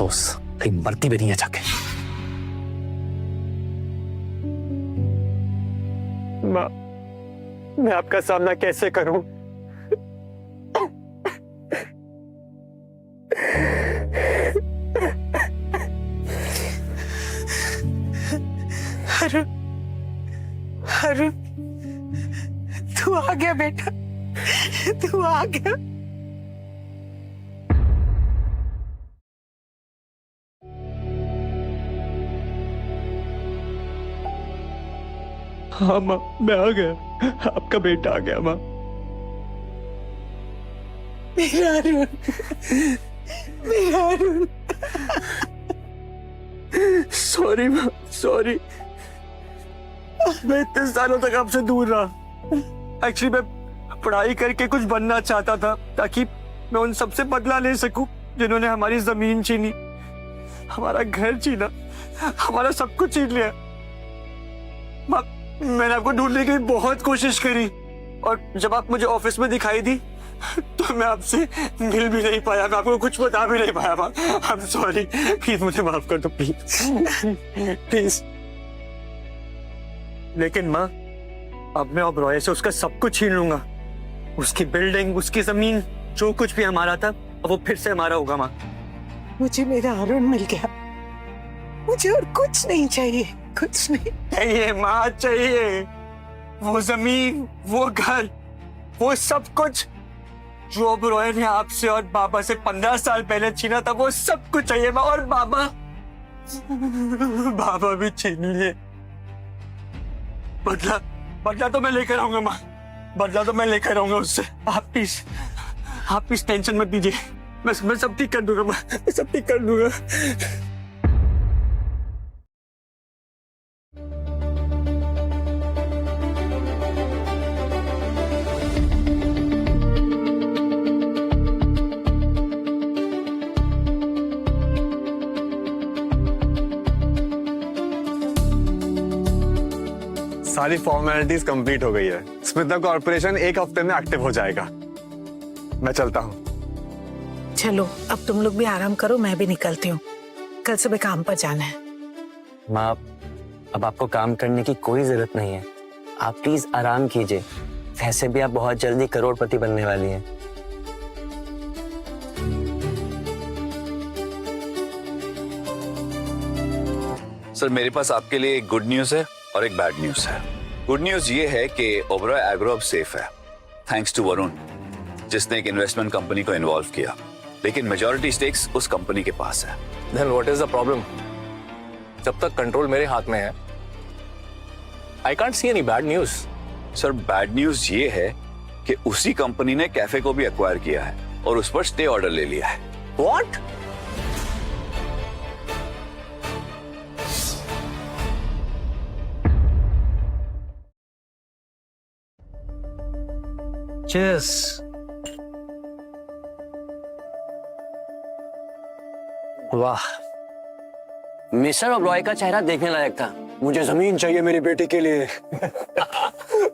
अफसोस कहीं मरती भी नहीं है जाके। माँ, मैं आपका सामना कैसे करूं? अरुण, अरुण, तू आ गया बेटा, तू आ गया। हाँ माँ, मैं आ गया, आपका बेटा आ गया माँ। मेरा अरुण, मेरा अरुण। सॉरी माँ, सॉरी। मैं इतने सालों तक आपसे दूर रहा। एक्चुअली मैं पढ़ाई करके कुछ बनना चाहता था ताकि मैं उन सबसे बदला ले सकूं जिन्होंने हमारी जमीन छीनी, हमारा घर छीना, हमारा सब कुछ छीन लिया। मैंने आपको ढूंढने की बहुत कोशिश करी और जब आप मुझे ऑफिस में दिखाई दी तो मैं आपसे मिल भी नहीं पाया, मैं आपको कुछ बता भी नहीं पाया। आई एम सॉरी, प्लीज मुझे माफ कर दो, प्लीज प्लीज। लेकिन माँ, अब मैं ओबरॉय से उसका सब कुछ छीन लूंगा, उसकी बिल्डिंग, उसकी जमीन, जो कुछ भी हमारा था अब वो फिर से हमारा होगा। माँ, मुझे मेरा अरुण मिल गया, मुझे और कुछ नहीं चाहिए, कुछ नहीं चाहिए माँ, चाहिए वो जमीन, वो घर, वो सब कुछ जो ओबरॉय ने आपसे और बाबा से 15 साल पहले छीना था, वो सब कुछ चाहिए माँ। और बाबा, बाबा भी छीन लिए। बदला, बदला तो मैं लेकर आऊंगा माँ, बदला तो मैं लेकर आऊंगा उससे। आप प्लीज टेंशन मत दीजिए, मैं सब ठीक कर दूंगा माँ, मैं सब ठीक कर दूंगा। सारी फॉर्मेलिटीज कंप्लीट हो गई है। स्मिता कॉर्पोरेशन 1 हफ्ते में एक्टिव हो जाएगा। मैं चलता हूँ। चलो अब तुम लोग भी आराम करो, मैं भी निकलती हूँ, कल सुबह काम पर जाना है। माँ, अब आपको काम करने की कोई जरूरत नहीं है, आप प्लीज आराम कीजिए। वैसे भी आप बहुत जल्दी करोड़पति बनने वाली हैं। सर, मेरे पास आपके लिए एक गुड न्यूज है और एक बैड न्यूज है। गुड न्यूज ये है कि ओबरॉय एग्रो अब सेफ है, थैंक्स टू वरुण, जिसने एक इन्वेस्टमेंट कंपनी को इन्वॉल्व किया, लेकिन मेजॉरिटी स्टेक्स उस कंपनी के पास है। Then what is the problem? जब तक कंट्रोल मेरे हाथ में है, I can't see any bad news. Sir, bad news ये है कि उसी कंपनी ने कैफे को भी एक्वायर किया है और उस पर स्टे ऑर्डर ले लिया है। What? Cheers. वाह, मिस्टर ओबरॉय का चेहरा देखने लायक था। मुझे जमीन चाहिए मेरी बेटी के लिए।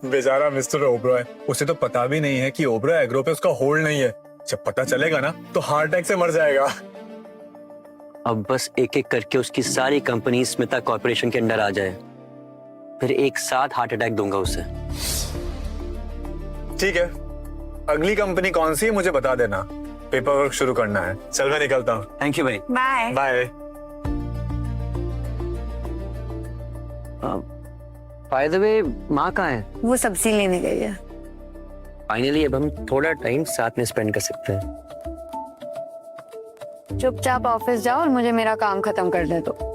बेचारा मिस्टर ओबरॉय, उसे तो पता भी नहीं है कि ओबरॉय एग्रो पे उसका होल्ड नहीं है। जब पता चलेगा ना तो हार्ट अटैक से मर जाएगा। अब बस एक एक करके उसकी सारी कंपनी स्मिता कॉर्पोरेशन के अंडर आ जाए, फिर एक साथ हार्ट अटैक दूंगा उसे। ठीक है, अगली कंपनी कौन सी है मुझे बता देना, पेपर वर्क शुरू करना है। चल मैं निकलता हूँ। थैंक यू भाई। Bye bye. By the way, माँ कहाँ है? वो सब्जी लेने गई है। फाइनली अब हम थोड़ा टाइम साथ में स्पेंड कर सकते हैं। चुपचाप ऑफिस जाओ और मुझे मेरा काम खत्म कर दे दो।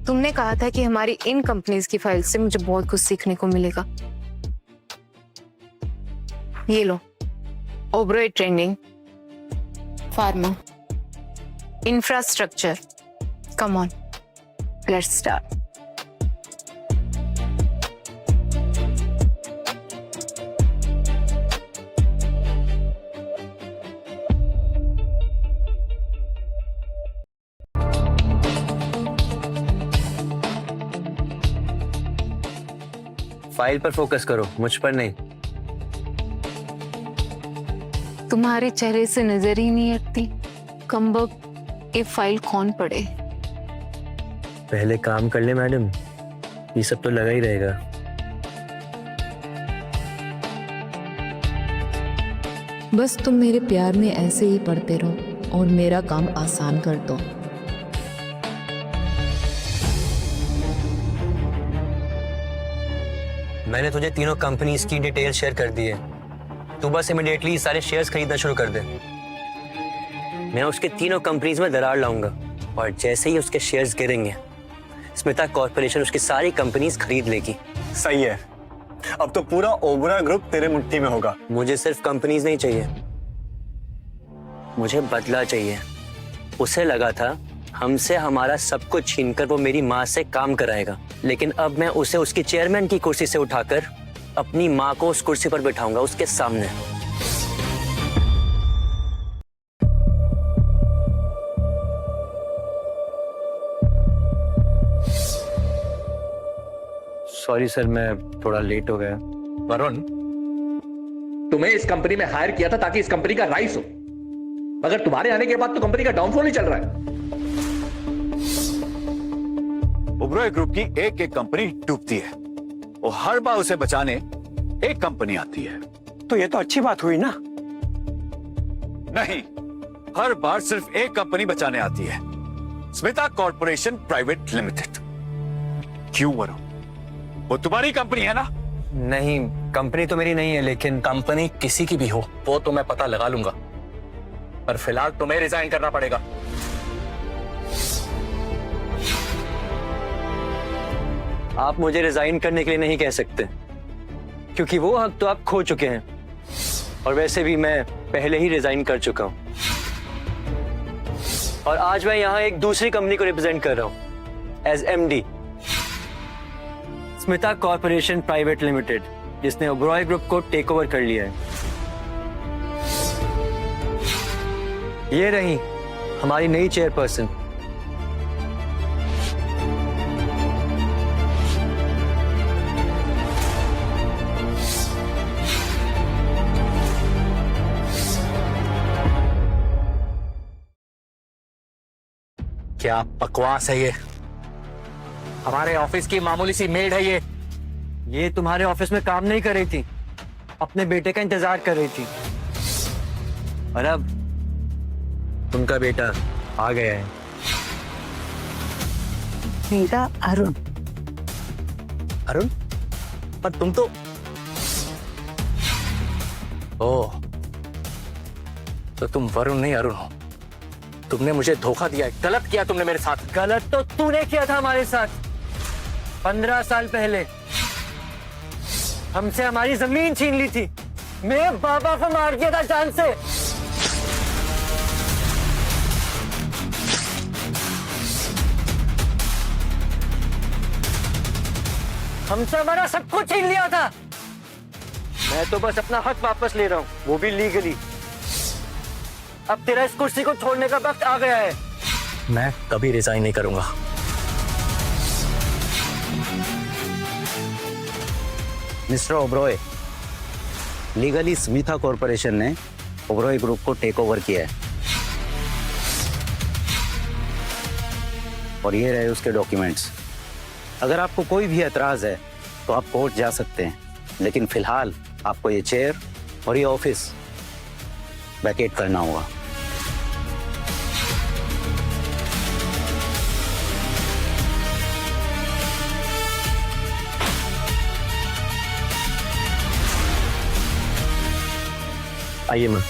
तुमने कहा था कि हमारी इन कंपनीज की फाइल से मुझे बहुत कुछ सीखने को मिलेगा। ये लो, Oberoi trending, pharma, infrastructure. Come on, let's start. File पर फोकस करो, मुझ पर नहीं। तुम्हारे चेहरे से नजर ही नहीं हटती। कमबख्त, ये फाइल कौन पढ़े? पहले काम कर ले मैडम, ये सब तो लगा ही रहेगा। बस तुम मेरे प्यार में ऐसे ही पढ़ते रहो और मेरा काम आसान कर दो। मैंने तुझे तीनों कंपनीज की डिटेल शेयर कर दी है। तू बस इमीडिएटली सारे शेयर्स खरीदना शुरू कर दे। मैं उसके तीनों कंपनीज में दरार लाऊंगा और जैसे ही उसके शेयर्स गिरेंगे, स्मिता कॉर्पोरेशन उसकी सारी कंपनीज खरीद लेगी। सही है, अब तो पूरा ओबरॉय ग्रुप तेरे मुट्ठी में होगा। मुझे सिर्फ कंपनीज नहीं चाहिए, मुझे बदला चाहिए। उसे लगा था हमसे हमारा सब कुछ छीनकर वो मेरी माँ से काम कराएगा, लेकिन अब मैं उसे उसकी चेयरमैन की कुर्सी से उठाकर अपनी माँ को उस कुर्सी पर बिठाऊंगा, उसके सामने। सॉरी सर, मैं थोड़ा लेट हो गया। वरुण, तुम्हें इस कंपनी में हायर किया था ताकि इस कंपनी का राइस हो, मगर तुम्हारे आने के बाद तो कंपनी का डाउनफॉल ही चल रहा है। ओबरॉय ग्रुप की एक एक कंपनी डूबती है और हर बार उसे बचाने एक कंपनी आती है। तो ये तो अच्छी बात हुई ना। नहीं, हर बार सिर्फ एक कंपनी बचाने आती है, स्मिता कॉर्पोरेशन प्राइवेट लिमिटेड। क्यों वरुण, वो तुम्हारी कंपनी है ना? नहीं, कंपनी तो मेरी नहीं है, लेकिन कंपनी किसी की भी हो वो तो मैं पता लगा लूंगा, पर फिलहाल तुम्हें रिजाइन करना पड़ेगा। आप मुझे रिजाइन करने के लिए नहीं कह सकते, क्योंकि वो हक तो आप खो चुके हैं, और वैसे भी मैं पहले ही रिजाइन कर चुका हूं। और आज मैं यहां एक दूसरी कंपनी को रिप्रेजेंट कर रहा हूं as MD, Smita corporation private limited, जिसने ओबरॉय ग्रुप को टेक ओवर कर लिया है। ये रही हमारी नई चेयरपर्सन। क्या बकवास है ये? हमारे ऑफिस की मामूली सी मेड है ये तुम्हारे ऑफिस में काम नहीं कर रही थी, अपने बेटे का इंतजार कर रही थी, और अब उनका बेटा आ गया है। मेरा अरुण। अरुण? पर तुम तो ओह, तो तुम वरुण नहीं अरुण हो। तुमने मुझे धोखा दिया है, गलत किया तुमने मेरे साथ। गलत तो तूने किया था हमारे साथ 15 साल पहले। हमसे हमारी जमीन छीन ली थी, मेरे बाबा को मार दिया था जान से। हमसे हमारा सब कुछ छीन लिया था। मैं तो बस अपना हक वापस ले रहा हूं, वो भी लीगली। अब तेरा इस कुर्सी को छोड़ने का वक्त आ गया है। मैं कभी रिजाइन नहीं करूंगा। Mister Oberoi, legally Smita corporation ने ओबरॉय ग्रुप को टेक ओवर किया है, और ये रहे उसके डॉक्यूमेंट्स। अगर आपको कोई भी एतराज है तो आप कोर्ट जा सकते हैं, लेकिन फिलहाल आपको ये चेयर और ये ऑफिस वैकेट करना होगा। आइए मैम।